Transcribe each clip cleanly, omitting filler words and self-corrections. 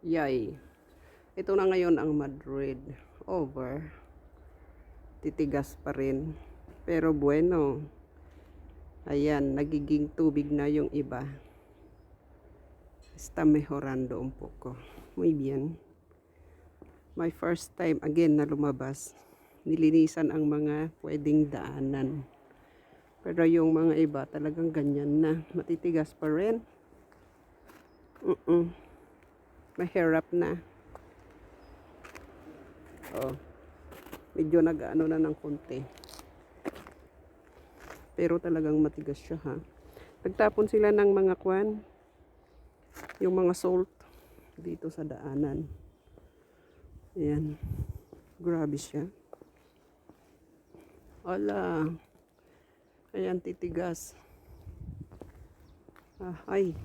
Yay. Ito na ngayon ang Madrid. Over. Titigas pa rin. Pero bueno. Ayan, nagiging tubig na yung iba. Está mejorando un poco. Muy bien. My first time again na lumabas. Nilinisan ang mga pwedeng daanan. Pero yung mga iba talagang ganyan na. Matitigas pa rin. Mahirap na. Oh. Medyo nag-ano na ng konti. Pero talagang matigas siya ha. Nagtapon sila ng mga kwan. Yung mga salt. Dito sa daanan. Ayan. Grabe siya. Ala. Ayan, titigas. Ahay.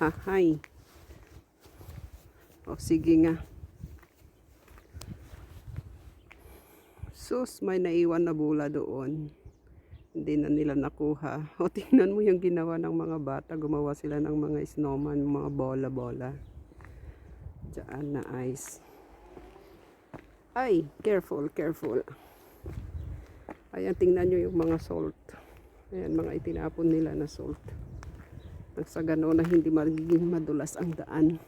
Hahay. O, sige nga. Sus, may naiwan na bula doon. Hindi na nila nakuha. O, tingnan mo yung ginawa ng mga bata. Gumawa sila ng mga snowman, mga bola-bola. Diyan na ice. Ay, careful, careful. Ayan, tingnan nyo yung mga salt. Ayan, mga itinapon nila na salt. Nang sa gano'n na hindi magiging madulas ang daan.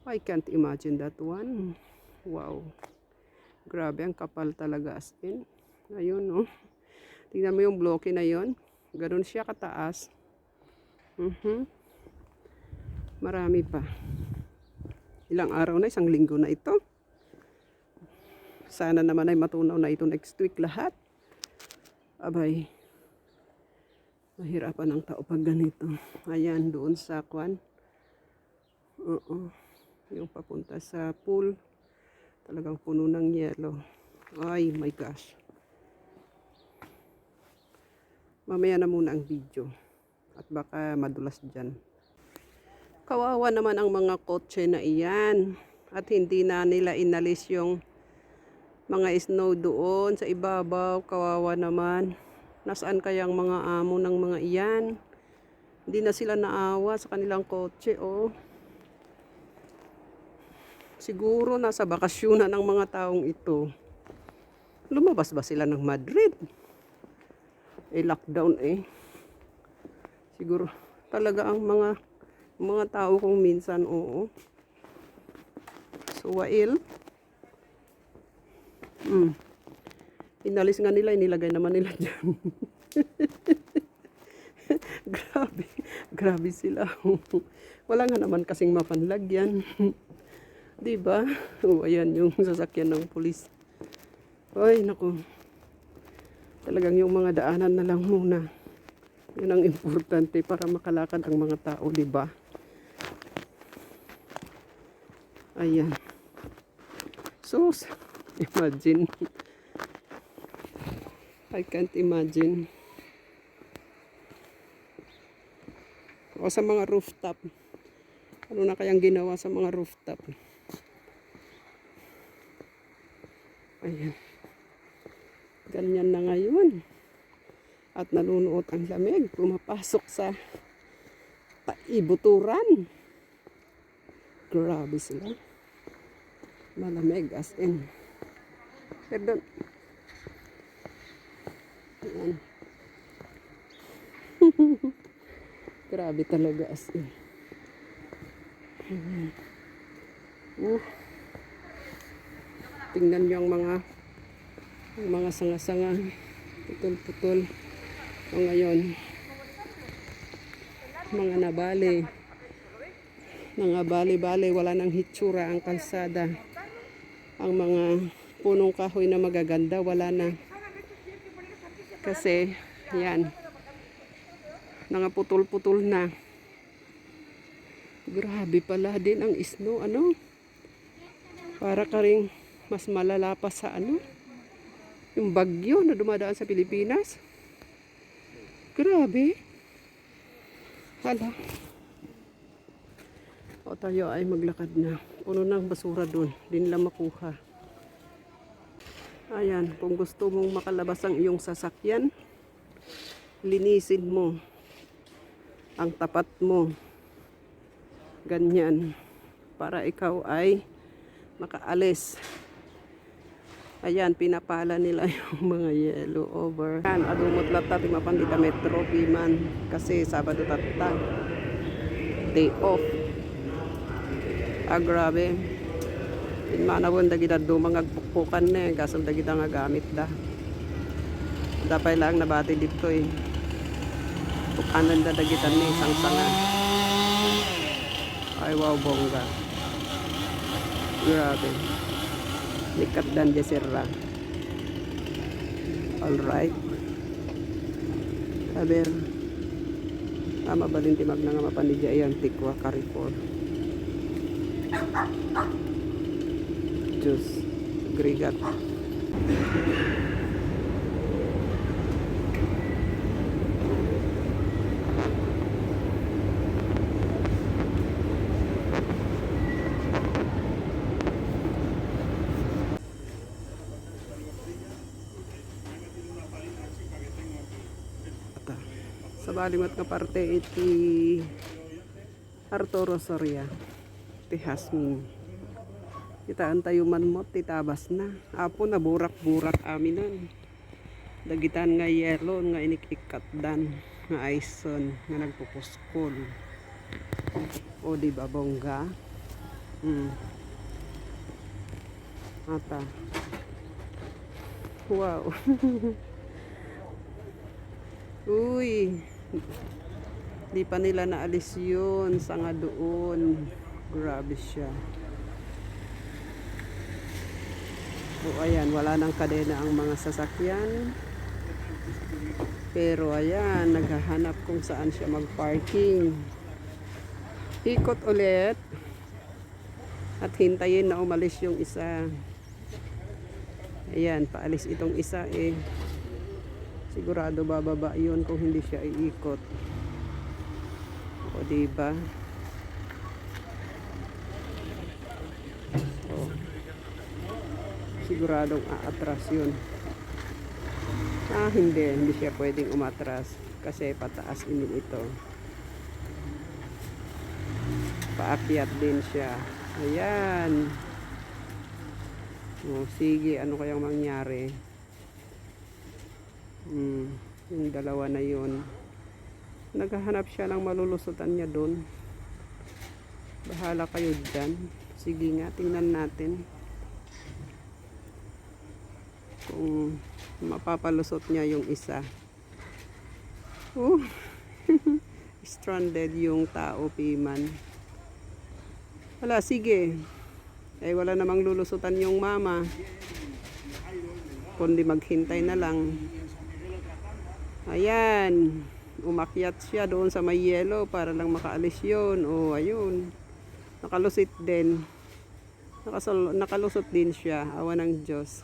I can't imagine that one. Wow. Grabe, ang kapal talaga as in. Ayun, no. Tingnan mo yung bloke na yon. Ganun siya kataas. Marami pa. Ilang araw na, isang linggo na ito. Sana naman ay matunaw na ito next week lahat. Abay. Mahirapan ang tao pag ganito. Ayan, doon sa kwan. Yung papunta sa pool. Talagang puno ng yelo. Ay, my gosh. Mamaya na muna ang video. At baka madulas dyan. Kawawa naman ang mga kotse na iyan. At hindi na nila inalis yung mga snow doon sa ibabaw. Kawawa naman. Nasaan kayang mga amo ng mga iyan? Hindi na sila naawa sa kanilang kotse, oh. Siguro nasa bakasyon na ng mga taong ito. Lumabas ba sila ng Madrid? Lockdown eh. Siguro talaga ang mga tao kung minsan, oo. So, wail. Inalis nga nila, inilagay naman nila dyan. Grabe sila. Wala nga naman kasing mapanlagyan. Diba? O, ayan yung sasakyan ng pulis. Ay, naku. Talagang yung mga daanan na lang muna. Yun ang importante para makalakad ang mga tao, diba? Ayan. Sus, imagine. I can't imagine. O sa mga rooftop. Ano na kayang ginawa sa mga rooftop? Ayan. Ganyan na ngayon. At nanunuot ang lamig. Pumapasok sa ibuturan. Grabe sila. Malamig as in. Perdon. Ayan. Grabe talaga as in. Tingnan niyo ang mga sanga-sanga. Putol-putol. O ngayon, mga nabali. Mga bali-bali, wala nang hitsura ang kalsada. Ang mga punong kahoy na magaganda, wala na. Kasi, yan. Putol-putol na. Grabe pala din ang snow, ano? Para ka ring mas malala pa sa ano? Yung bagyo na dumadaan sa Pilipinas. Grabe. Hala. O tayo ay maglakad na. Puno ng basura doon. Di nila makuha. Ayan. Kung gusto mong makalabas ang iyong sasakyan, linisin mo ang tapat mo. Ganyan. para ikaw ay makaalis. Ayan, pinapala nila yung mga yellow over. Ayan, adumot lata, timapandita metro, piman. Kasi Sabado tatta. Day off. Grabe. Inmanawon, dagita dumang agpukpukan na eh. Kasong dagita nga gamit da. Dapay lang nabati dito eh. Pukanan da dagitan ni isang sanga. Ay wow, bongga. Grabe. Likat dan di sirra. Alright. Aber. Mabalinti magna nga mapanidya yan. Tikwa Carrefour. Diyos. Grigat. Sa balimot nga parte iti Arturo Soria iti Hasmin kita antayo manmot titabas na apo na burak-burak aminan dagitan nga yellow nga inikikat dan nga ison nga nagpupuskol o di ba bongga ata wow. Uy, di pa nila naalis yun. Sanga doon. Grabe siya. O ayan, wala nang kadena ang mga sasakyan. Pero ayan, naghahanap kung saan siya mag-parking. Ikot ulit. At hintayin na umalis yung isa. Ayan, paalis itong isa eh. Sigurado bababa yun kung hindi siya iikot. O diba? O. Siguradong aatras yun. Hindi siya pwedeng umatras. Kasi pataas ini ito. Paakyat din siya. Ayan. O, sige, ano kayang mangyari? Yung dalawa na yun naghahanap siya ng malulusutan niya doon. Bahala kayo dyan. Sige nga, tingnan natin kung mapapalusot niya yung isa. Stranded yung tao, piman. Wala, sige. Wala namang lulusutan yung mama, kundi maghintay na lang. Ayan, umakyat siya doon sa may yellow para lang makaalis yun. O, ayun. Nakalusot din. Nakalusot din siya. Awa ng Diyos.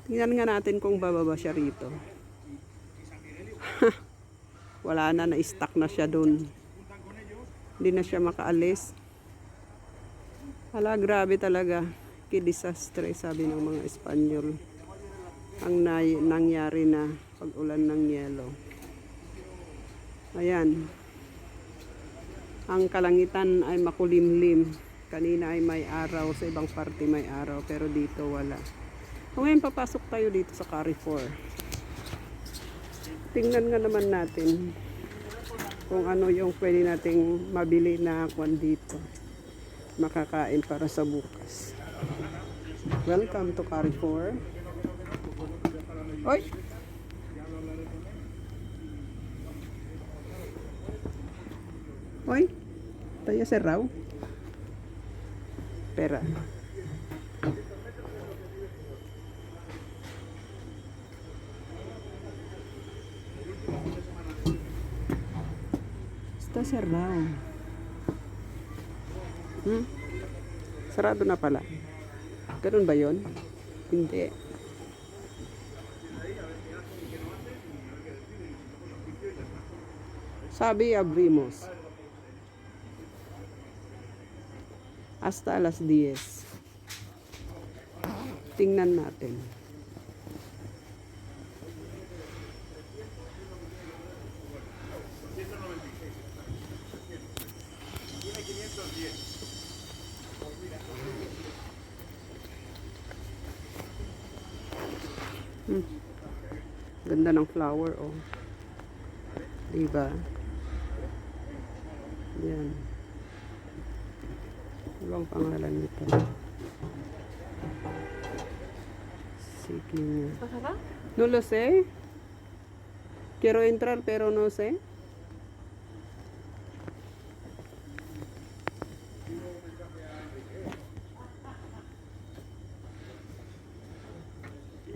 Tingnan nga natin kung bababa siya rito. Wala na, na-stuck na siya doon. Hindi na siya makaalis. Hala, grabe talaga. Kidisastre, sabi ng mga Espanyol. Ang nangyari na pag-ulan ng yelo. Ayan. Ang kalangitan ay makulimlim. Kanina ay may araw. Sa ibang parte may araw. Pero dito wala. Ngayon papasok tayo dito sa Carrefour. Tingnan nga naman natin kung ano yung pwede nating mabili na kwan dito. Makakain para sa bukas. Welcome to Carrefour. Oy! Oy! Tayo sa raw. Pera. Está cerrado. Sarado na pala. Ganun ba yun? Hindi. Sabi abrimos. Hasta alas 10. Tingnan natin. Hmm. Ganda ng flower, oh. Diba? Yan. Ano ang pangalan nito? Sige nga. No lo sé. Quiero entrar pero no sé.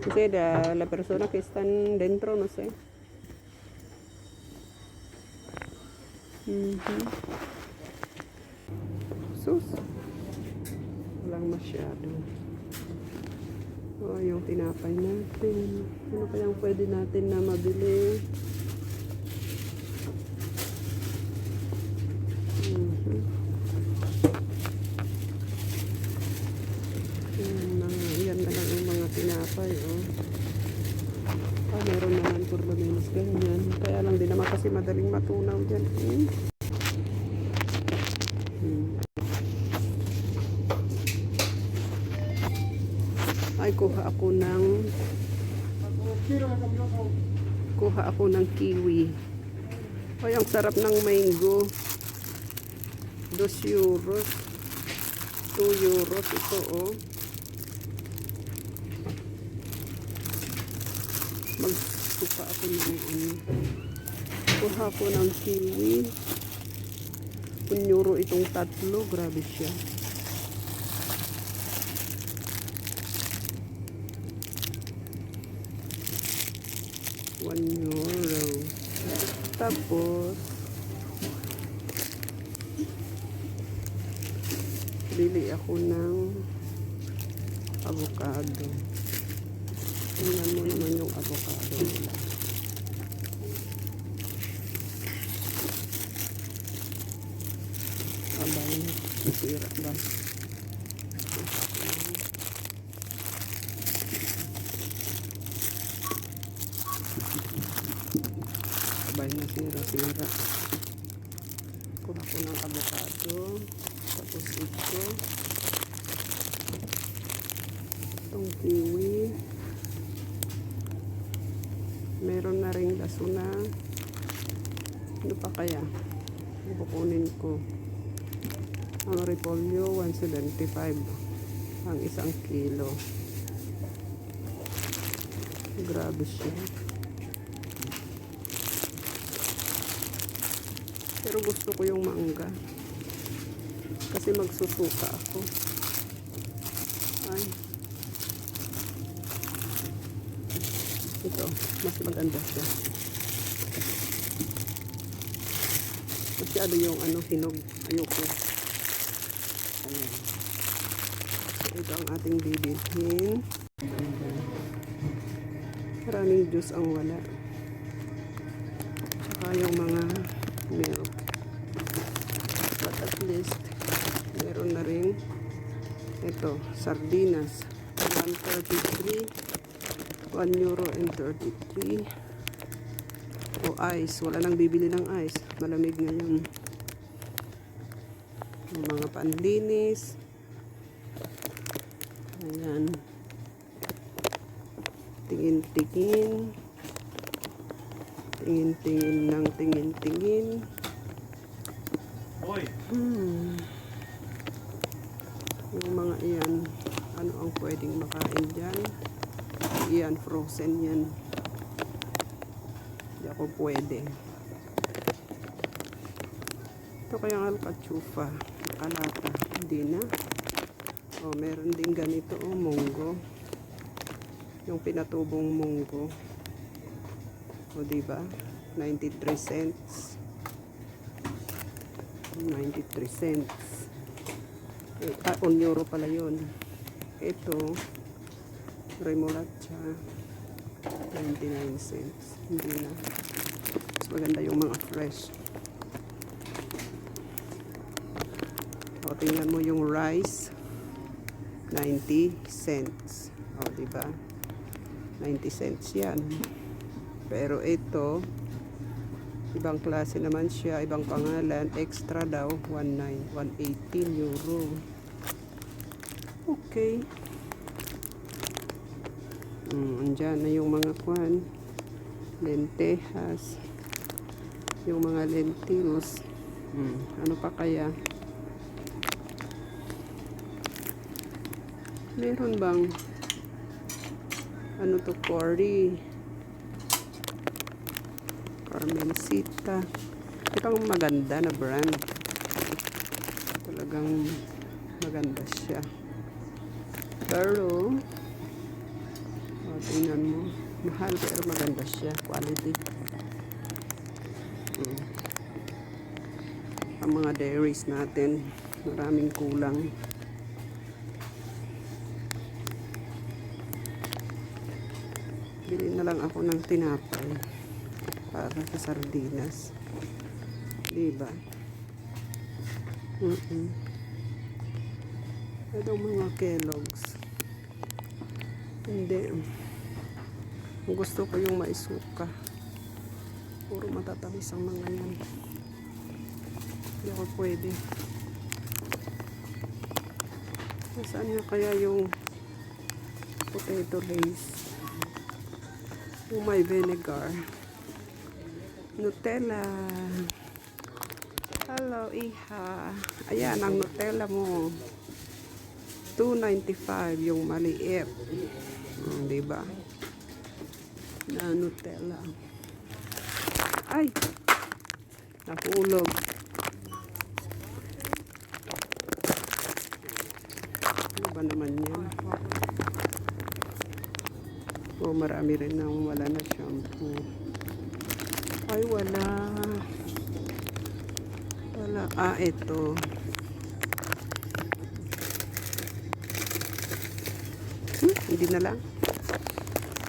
Kasi la persona que están dentro, no sé. Sus. Walang masyado. Oh, yung tinapay natin. Ano kayang pwede natin na mabili? Yan na lang ang mga tinapay, oh. Meron naman por lo menos ganyan. Kaya lang din naman kasi madaling matunaw dyan. Ay, kuha ako ng kiwi. Ay, ang sarap ng mango. 2 euros. 2 euros ito, oh. Magsuka ako ng kuha ako ng kiwi. 1 euro itong tatlo. Grabe siya. €1. Tapos bili ako ng avocado. Tingnan mo naman yung avocado nila. Abay, masira ba? Abay, masira-sira. Kuha ko ng avocado. Tapos ito. Itong kiwi. Meron na ring lasuna. Ano pa kaya? Kukunin ko. Ang repolyo, 175. Ang 1 kilo. Grabe siya. Pero gusto ko yung mangga. Kasi magsusuka ako. Ay. Ito, mas maganda siya. Masyado yung hinog. Ayoko. Ayan. So, ito ang ating bibilhin. Maraming juice ang wala. Saka yung mga milk. But at least, meron na rin ito, sardinas. 133. €1.33. O ice. Wala nang bibili ng ice. Malamig ngayon. Yung mga panlinis. Ayan. Tingin-tingin. Tingin-tingin ng tingin-tingin. Yung mga iyan, ano ang pwedeng makain dyan? Iyan, frozen yan. Hindi ako pwede. Ito kayang alcachufa. Nakalata. Hindi na. O, meron din ganito, munggo. Yung pinatubong munggo. O, diba? 93 cents. 93 cents. €1 pala yun. Ito, remolacha, 99 cents. Hindi na. Mas maganda yung mga fresh. O, tingnan mo yung rice. 90 cents. O, diba? 90 cents yan. Pero ito, ibang klase naman siya, ibang pangalan, extra daw, 118 euro. Okay. Andyan na yung mga kwan. Lentejas. Yung mga lentils. Ano pa kaya? Meron bang ano to, Cory? Carmencita. Itong maganda na brand. Talagang maganda siya. Pero tingnan mo. Mahal pero maganda siya. Quality. Ang mga dairies natin, maraming kulang. Bili na lang ako ng tinapay para sa sardinas. Diba? Itong mga Kellogg's. Hindi. Gusto ko yung maisuka. Puro matatamis ang mga yan. Hindi ako pwede. Nasaan nga kaya yung potato lace? Yung may vinegar. Nutella. Hello, Iha. Ayan, ang Nutella mo. $2.95 yung maliit. Diba? Na Nutella. Ay! Nahulog. Ano ba naman yan? Marami rin nang wala na shampoo. Ay, wala. Wala. Ito. Hindi na lang.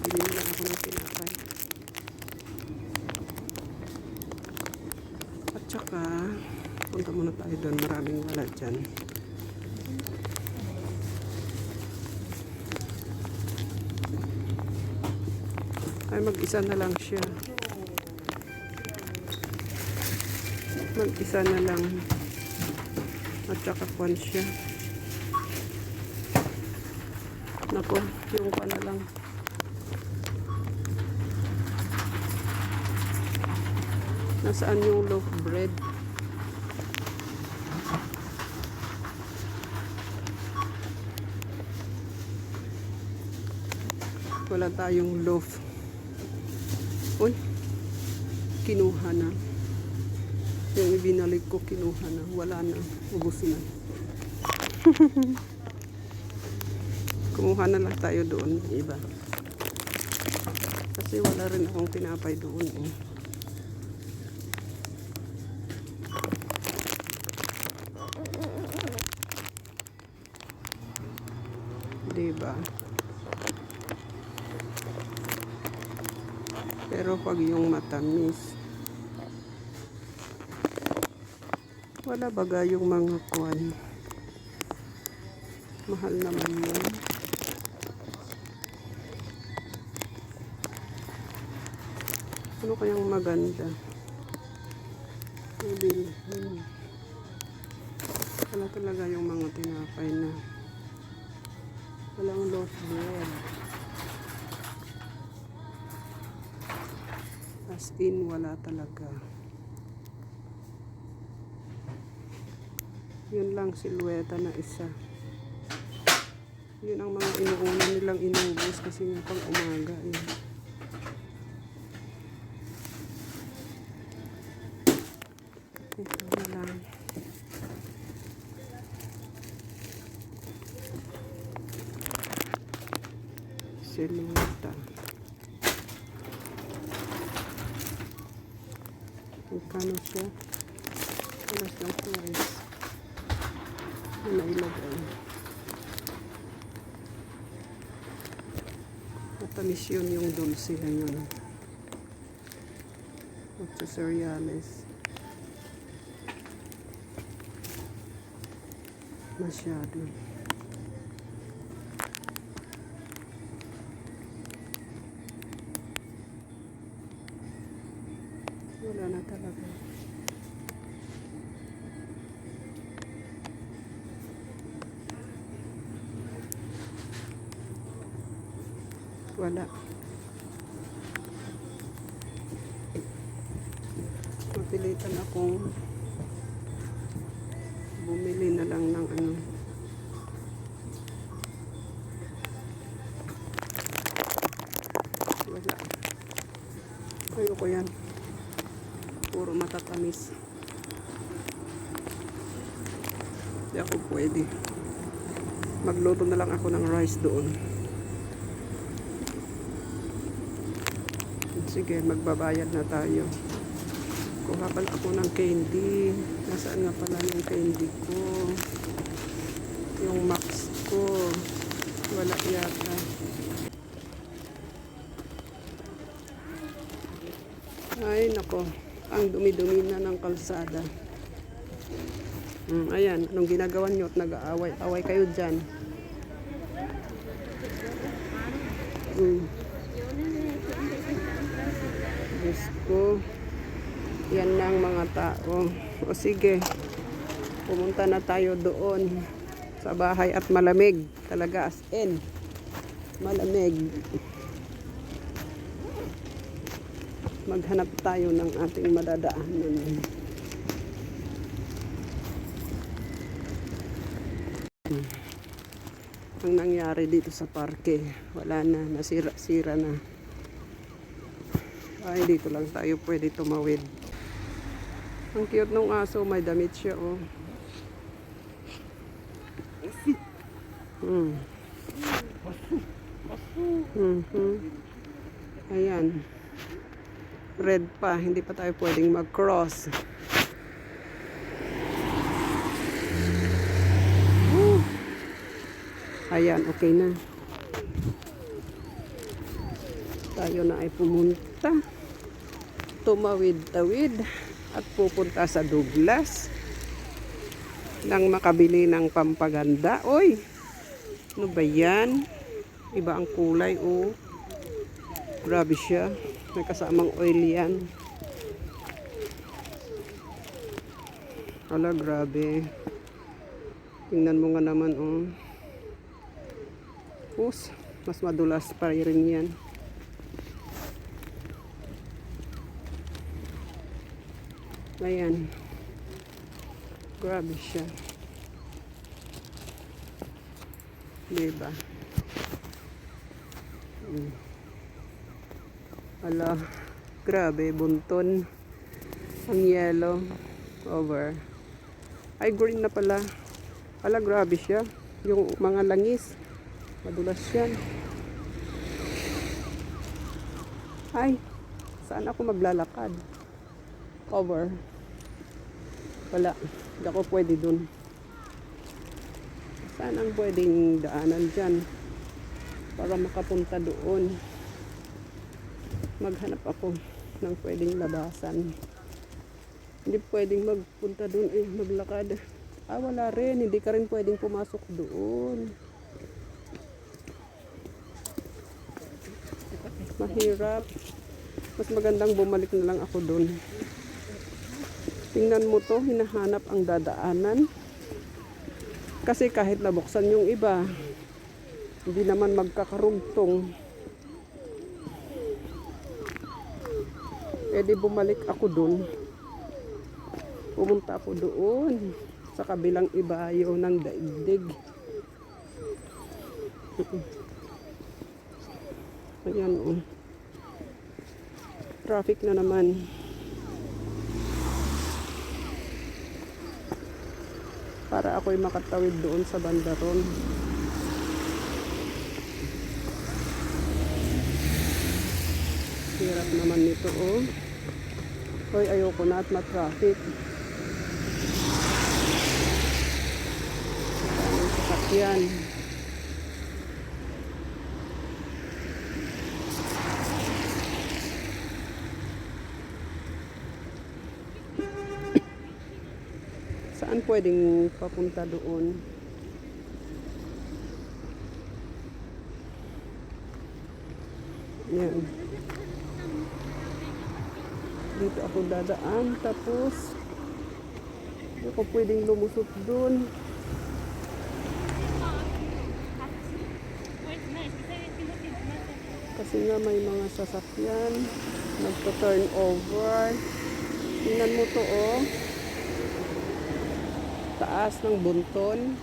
Hindi na lang ako ng tinapay. At saka, punta muna tayo doon. Maraming wala dyan. Ay, mag-isa na lang siya. Mag-isa na lang. At saka kwan siya. Nako, yung kwan na lang. Nasaan yung loaf bread? Wala tayong loaf. Uy, kinuha na. Yung ibinalik ko, kinuha na. Wala na. Ubus na. Kumuha na lang tayo doon. Iba. Kasi wala rin akong tinapay doon. Diba? Pero pag yung matamis, wala baga yung mga kwan. Mahal naman yun. Ano kayang maganda? Wala talaga yung mga tinapay na walang loaf bread. As in, wala talaga. Yun lang silweta na isa. Yun ang mga inuuna nilang inubos kasi nga pang umaga. Ito na lang. Silweta. Magkano siya? Wala siyang price. Ano ilagay? Matamis yun yung dulce na yun. Ocho cereales. Masyado. Wala na talaga. Wala. Mapilitan akong bumili na lang ng ano. Wala. Ayoko yan. Puro matatamis. Hindi ako pwede. Magluto na lang ako ng rice doon. Sige, magbabayad na tayo. Kuha pala ako ng candy. Nasaan nga pala yung candy ko? Yung max ko. Wala yata. Ay, nako. Ang dumi-dumi na ng kalsada. Ayan, anong ginagawa nyo at nag-aaway-away kayo dyan? Diyos ko. Yan na ang mga tao. O sige, pumunta na tayo doon sa bahay at malamig. Talaga as in. Malamig. Maghanap tayo ng ating madadaanan. Ang nangyari dito sa parke, wala na, nasira-sira na. Ay, dito lang tayo pwede tumawid. Ang cute ng aso, may damit siya, oh. Ayan. Red pa, hindi pa tayo pwedeng mag-cross. Ayan, okay na. Tayo na ay pumunta. Tumawid-tawid at pupunta sa Douglas nang makabili ng pampaganda. Oy! Ano ba yan? Iba ang kulay, oh. Grabe siya. May kasamang oil yan. Ala, grabe. Tingnan mo nga naman, oh. Mas madulas pa rin yan. Ayan. Grabe siya. Diba? Ala, grabe, bunton. Ang yellow. Over. Ay, green na pala. Ala, grabe siya. Yung mga langis. Madulas yan. Ay, saan ako maglalakad? Over. Wala. Hindi ako pwede dun. Saan ang pwedeng daanan dyan? Para makapunta doon. Maghanap ako ng pwedeng labasan. Hindi pwedeng magpunta doon maglakad. Ah, wala rin. Hindi ka rin pwedeng pumasok doon. Mahirap. Mas magandang bumalik na lang ako doon. Tingnan mo to, hinahanap ang dadaanan. Kasi kahit nabuksan yung iba, hindi naman magkakarugtong. Eh di bumalik ako doon. Pumunta ako doon sa kabilang ibayo ng daigdig. Ayan, oh. Traffic na naman. Para ako'y makatawid doon sa bandaron. Hirap naman nito, oh. Hoy, ayoko na at ma-traffic. Maraming sasakyan. Saan pwedeng papunta doon? Yan. Dito ako dadaan, tapos hindi ako pwedeng lumusot doon. Kasi nga may mga sasakyan nagto-turn over. Tingnan mo to, oh. Taas ng bunton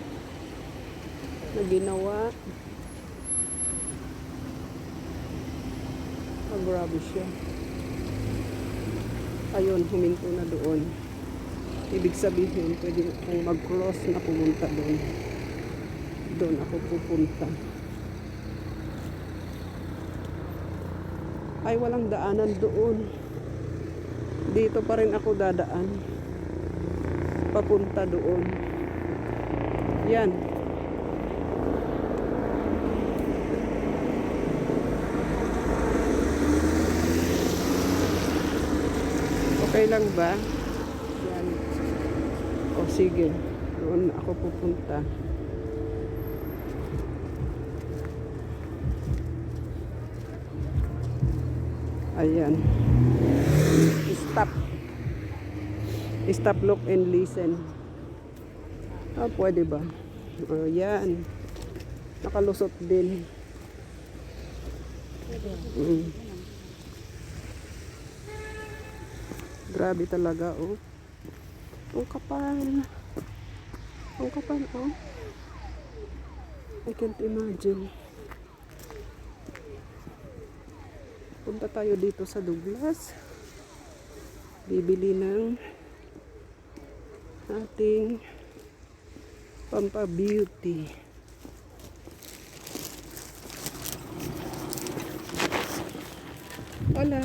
na ginawa. Grabe siya. Ayun, huminto na doon. Ibig sabihin, pwede akong mag-cross na pumunta doon. Doon ako pupunta. Ay, walang daanan doon. Dito pa rin ako dadaan. Papunta doon. Yan. Okay lang ba? Yan. O sige. Doon ako pupunta. Ayan. Stop. Stop, look, and listen. Ah, pwede ba? O, yan. Nakalusot din. Grabe talaga, oh. Ang kapal. Ang kapal, oh. I can't imagine. Punta tayo dito sa Douglas. Bibili ng ating pampa-beauty. Hola!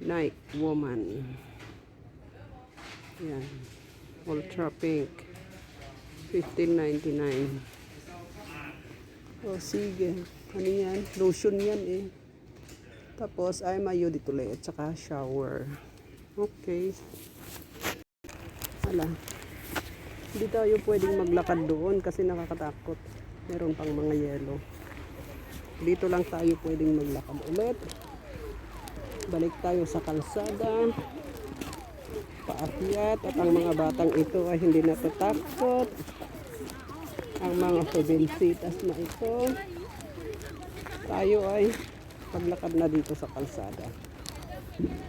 Night Woman. Yan. Ultra Pink. $15.99. O sige. Ano yan? Lotion yan eh. Tapos ay mayo dito ulit. Tsaka shower. Okay. Hala. Hindi tayo pwedeng maglakad doon kasi nakakatakot. Meron pang mga yelo. Dito lang tayo pwedeng maglakad ulit. Balik tayo sa kalsada. Paakyat. At ang mga batang ito ay hindi natatakot. Ang mga jovencitas na ito. Tayo ay paglakad na dito sa kalsada.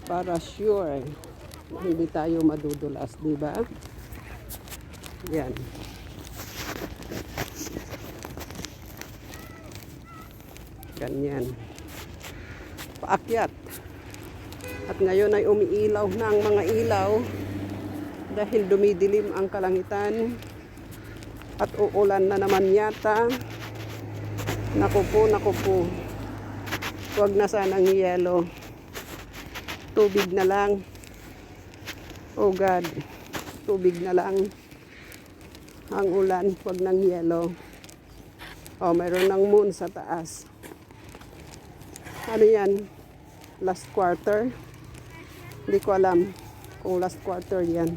Para sure hindi tayo madudulas, di ba? Yan. Ganyan. Paakyat. At ngayon ay umiilaw na ang mga ilaw dahil dumidilim ang kalangitan at uulan na naman yata. Naku po. Huwag na sanang yelo. Tubig na lang. Oh God. Tubig na lang. ang ulan, wag ng yellow. Oh, mayroon ng moon sa taas. Ano yan? Last quarter? Hindi ko alam kung last quarter yan.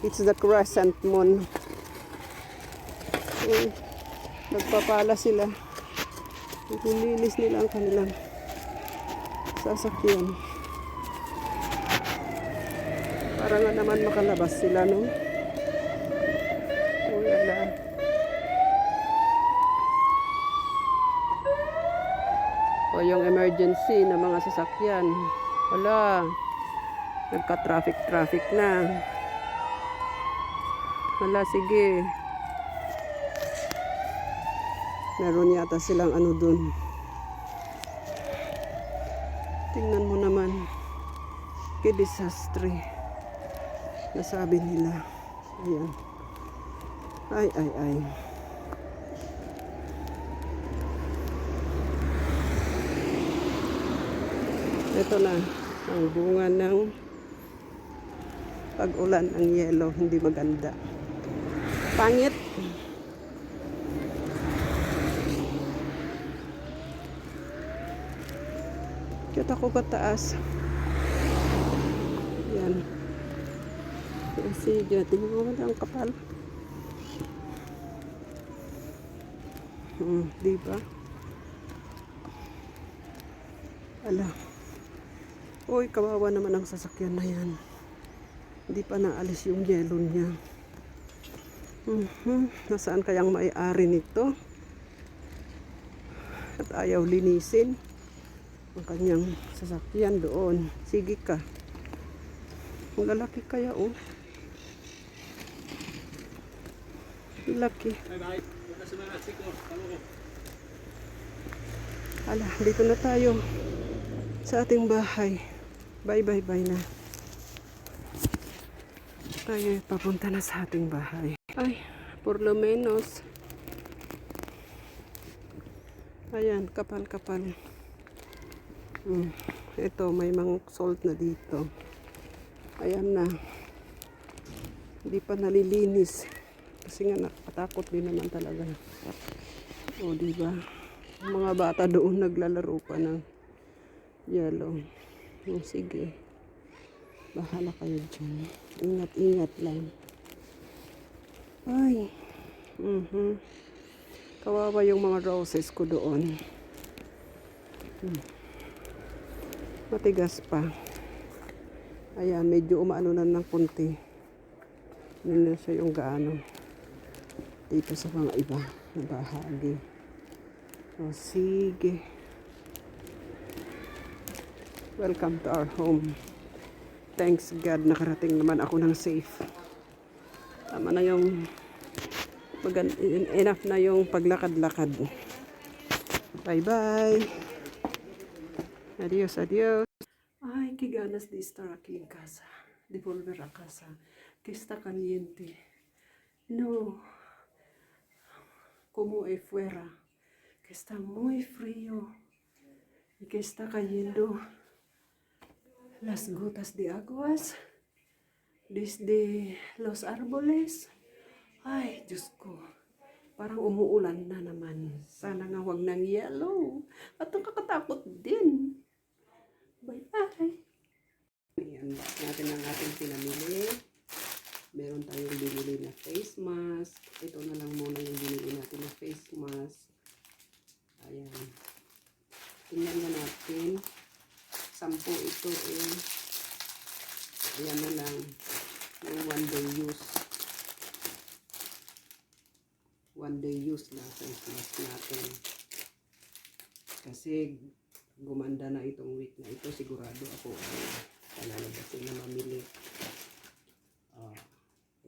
It's the crescent moon. Nagpapala sila. Nilinis nila ang kanilang sasakyan. Para nga naman makalabas sila, no? Uy, ala. O yung emergency na mga sasakyan. Wala. Nagka-traffic na. Wala, sige. Meron yata silang ano dun. Tingnan mo naman. Kidisastre. Nasabi nila. Ayan. Ay. Ito na. Ang bunga ng pag-ulan ng yellow. Hindi maganda. Pangit. Kita ko kataas. Yan. Sige, tingnan mo ang kapal. Diba? Ala. Uy, kawawa naman ang sasakyan na yan. Hindi pa naalis yung yellow niya. Nasaan kayang may-ari nito? At ayaw linisin ang kanyang sasakyan doon. Sige ka. Ang lalaki kaya, oh. Laki. Ala, dito na tayo sa ating bahay. Bye na. Tayo papunta na sa ating bahay. Ay, por lo menos. Ayan, kapal. Ito, may mga salt na dito. Ayan na. Hindi pa nalilinis. Kasi nga nakatakot din naman talaga. O, diba? Mga bata doon naglalaro pa ng yellow. Sige. Bahala kayo dyan. Ingat lang. Ay. Kawawa yung mga roses ko doon. Matigas pa. Ayan, medyo umaano na ng kunti. Hindi na siya yung gaano. Dito sa mga iba na bahagi. O, sige. Welcome to our home. Thanks God, nakarating naman ako ng safe. Tama na yung enough na yung paglakad-lakad. Bye. Adios. Ay, que ganas de estar aquí en casa. De volver a casa. Que está caliente. No. Como fuera. Que está muy frío. Y que está cayendo las gotas de aguas desde los árboles. Ay, Diyos ko. Parang umuulan na naman. Sana nga wag ng yellow. At nakakatakot din. Bye. Ayan, natin ang ating pinamili. Meron tayong binili na face mask. Ito na lang muna yung binili natin na face mask. Ayan. Tingnan na natin. 10 ito eh. Ayan na lang. Yung one day use na face mask natin. Kasi gumanda na itong week na ito. Sigurado ako palalabasin na mamili.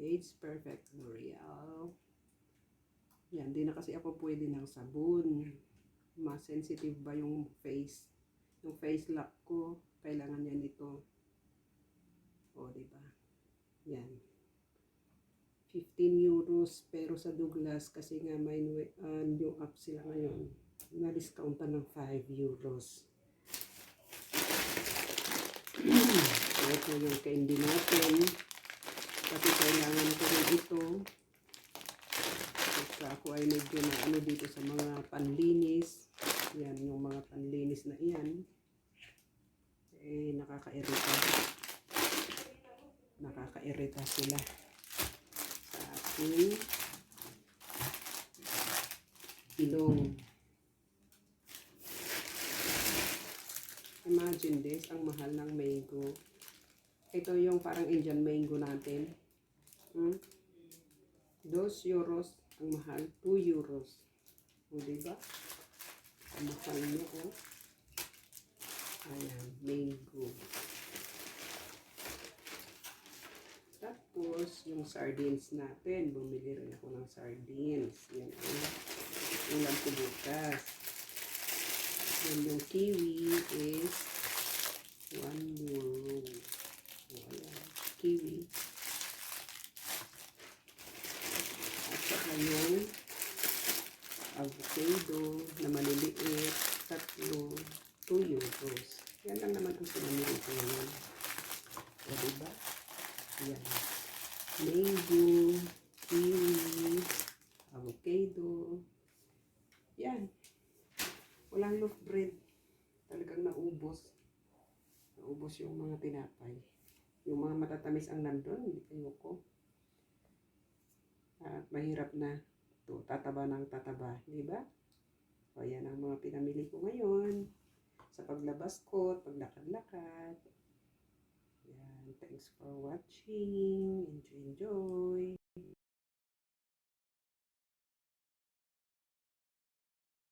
Age Perfect L'Oreal. Yan, di na kasi ako pwede ng sabon. Mas sensitive ba yung face? Yung face lock ko, kailangan yan ito. O, diba? Yan. 15 euros, pero sa Douglas, kasi nga may new up sila ngayon, na-discountan ng 5 euros. Ito yung candy natin. Kasi kailangan ko rin ito. Kasi ako ay medyo na ano dito sa mga panlinis. Yan, yung mga panlinis na iyan. Eh, nakakairita. Nakakairita sila sa ating ilong. Imagine this, ang mahal ng mango. Ito yung parang Indian mango natin. 2 euros ang mahal, 2 euros. O, diba? Ang mahal nyo, oh. Ayan, mango. Tapos, yung sardines natin. Bumili rin ako ng sardines. Yan ang ulam ko bukas. And yung kiwi is 1 euro. O, ayan, kiwi. At saka yung avocado na maliliit, 3, 2 euros. Yan lang naman ang pinamili ko ngayon. O, diba? Yan. Mango, kiwi, avocado. Yan. Walang loaf bread. Talagang naubos. Naubos yung mga tinapay. Yung mga matatamis ang nandun, ayoko. At mahirap na to, tataba ng tataba, di ba? O yan ang mga pinamili ko ngayon sa paglabas ko, paglakad-lakad. Yan, thanks for watching. Enjoy, enjoy.